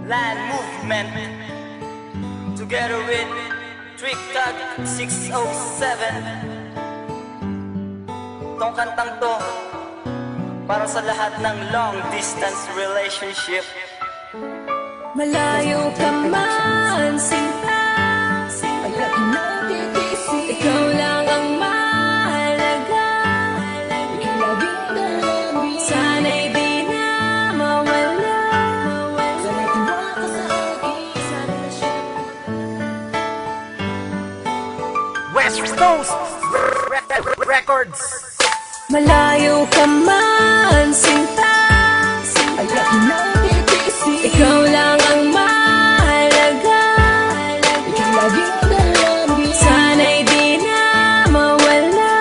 Land Movement together with Trick Tag 607. Tong kantang to para sa lahat ng long distance relationship. Malayo ka man, sinta, ikaw lang ang mahalaga. Sana'y di na mawala. West Coast Records. Malayo ka man, sinta, ikaw lang ang mahalaga. Sana'y di na mawala.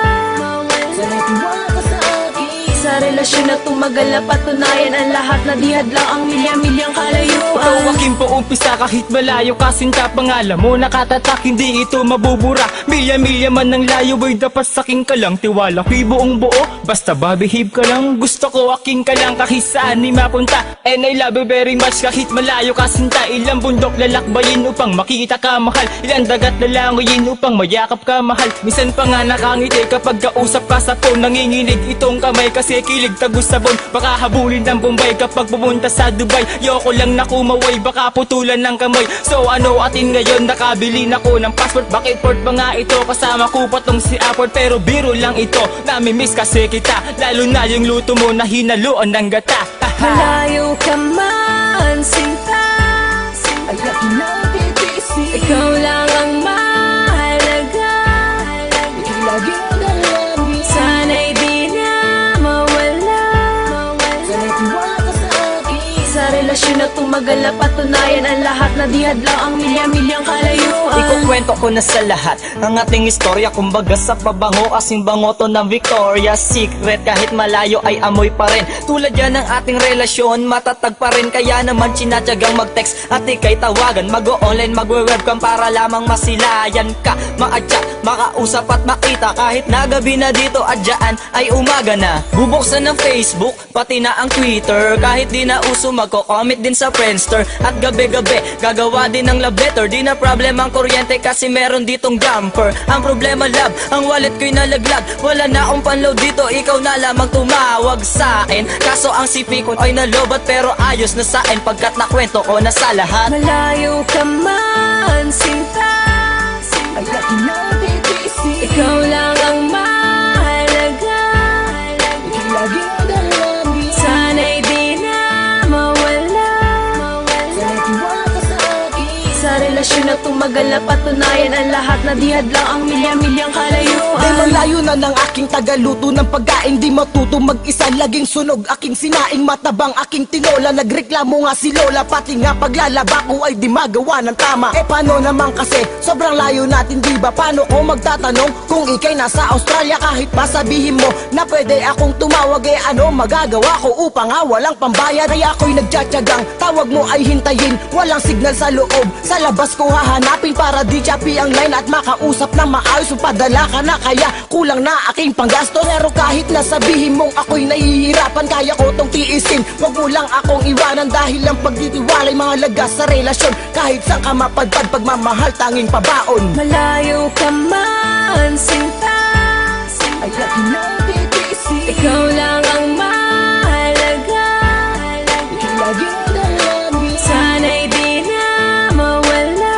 Sa relasyon na tumagal na patunayan ang lahat na di hadlang ang milya-milyang kalayuan. Ikaw aking paumpisa kahit malayo ka, sinta, pangalan mo nakatatak, hindi ito mabubura. Milya-milya man ng layo ay dapat saking ka lang. Tiwala ko'y buong buo, basta babehave ka lang. Gusto ko aking ka lang kahit saan ni mapunta. And I love you very much kahit malayo ka, sinta. Ilang bundok lalakbayin upang makita ka, mahal. Ilang dagat lalangoyin upang mayakap ka, mahal. Minsan pa nga nakangiti kapag kausap ka sa phone. Nanginginig itong kamay kasi kilig tagus sabon. Baka habulin ng Bombay kapag pumunta sa Dubai. Yoko lang na kumaway, baka putulan ng kamay. So ano atin ngayon, nakabili na ko ng passport. Bakit port ba nga ito, kasama ko pa tong si Apple. Pero biro lang ito, namimiss kasi kita. Lalo na yung luto mo na hinaluan ng gata. Malayo ka man, sinta, ikaw lang ang mahalaga. Sana'y di na mawala. Sa relasyon na tumagal na patunayan ang lahat na di hadlang ang milya-milyang kalayuan. Ikukwento ko na sa lahat ang ating istorya, kumbaga sa pabango, kasing bango to ng Victoria's Secret. Kahit malayo ay amoy pa rin. Tulad yan ng ating relasyon, matatag pa rin. Kaya naman sinatyagang mag-text at ikay tawagan. Mag-o-online, magwe-webcam para lamang masilayan ka. Maadya, makausap at makita. Kahit na gabi na dito at dyan ay umaga na. Bubuksan ng Facebook, pati na ang Twitter. Kahit di na uso, magko-comment din sa Friendster. At gabi-gabi, gagawa din ng love letter. Di na problem ang kuryente kasi meron ditong jumper. Ang problema love, ang wallet ko'y nalaglag. Wala na akong panload dito, ikaw na lamang tumawag sa'kin. Kaso ang CP ko ay nalobat pero ayos na sa'kin pagkat nakwento ko na sa lahat. Malayo ka man, sinta, ikaw lang ang mahalaga. Sana'y di na mawala. Sa relasyon na tumagal na patunayan ang lahat na di hadlang ang milya-milyang kalayuan. Di malayo na ng aking tagaluto ng pagkain, di matuto mag-isa, laging sunog aking sinaing, matabang aking tinola. Nagreklamo nga si Lola, pati nga paglalaba ko ay di magawa ng tama. Eh paano naman kasi, sobrang layo natin di ba? Paano ko magtatanong kung ikay nasa Australia? Kahit pa sabihin mo na pwede akong tumawag, eh ano magagawa ko upang nga walang pambayad? Kaya ako'y nagtsatsagang tawag mo ay hintayin, walang signal sa loob. Sa labas ko hahanapin para di choppy ang line at makausap na maayos. Padala ka na kaya kulang na aking panggastos. Pero kahit na sabihin mong ako'y nahihirapan, kaya ko tong tiisin. Wag mo lang akong iwanan dahil ang pagtitiwala'y mahalaga sa relasyon. Kahit saan ka mapadpad, pagmamahal tanging pabaon. Malayo ka man, sinta, ikaw lang ang mahalaga. Sana'y di na mawala.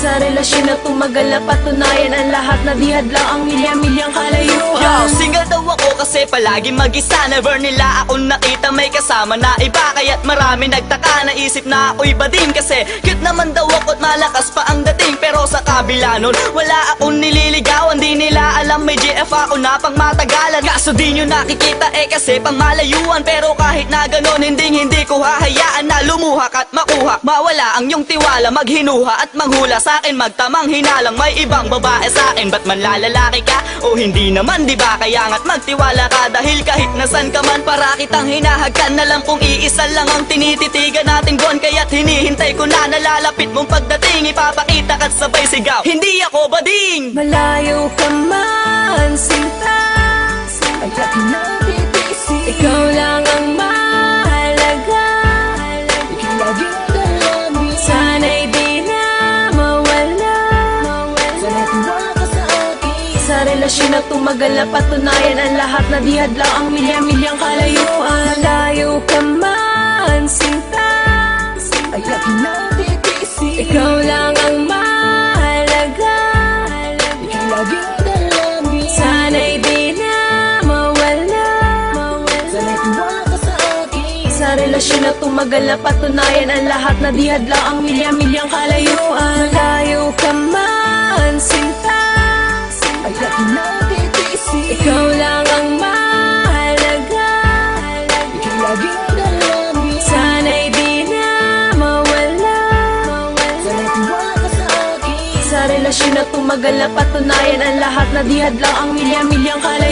Sa relasyon na tumagal na patunayan ang lahat na di hadlang ang milya-milyang kalayuan. Yo, single daw ako kasi palagi mag-isa. Never nila ako nakita may kasama na iba. Kaya't marami nagtaka, naisip na ako'y bading. Kasi cute naman daw ako at malakas pa ang dating. Pero sa kabila nun, wala akong nililigawan. Di nila alam may GF ako na pang matagalan. Kaso di nyo nakikita eh kasi pang malayuan. Pero kahit na ganon, hindi ko hahayaan na lumuhak at makuha. Mawala ang yung tiwala, maghinuha at manghula. Sa akin magtamang hinalang may ibang babae sa akin. Ba't man lalalaki ka? O hindi naman diba? Kaya nga't magtiwala ka dahil kahit nasan ka man, para kitang hinahagkan. Alam kong iisa lang ang tinititigan natin buwan. Kaya't hinihintay ko na nalalapit mong pagdating. Ipapakita ka't sabay sigaw, hindi ako bading. Malayo ka man, sinta, ikaw lang ang mahalaga. relasyon na tumagal na patunayan ang lahat na di hadlang ang milya-milyang kalayuan. Malayo ka man, sinta, Ay aking natitisi, ikaw lang ang mahalaga. ika'y laging dalangin. Sana'y di na mawala. Sana'y tiwala ka sa akin. Sa relasyon na tumagal na patunayan ang lahat na di hadlang ang milya-milyang kalayuan. Malayo ka man, sinta, Ay aking natitisi, ikaw lang ang mahalaga. ika'y laging dalangin. Sana'y di na mawala. Sana'y tiwala ka sa akin. Sa relasyon na tumagal na patunayan ang lahat na di hadlang ang milya-milyang kalayuan.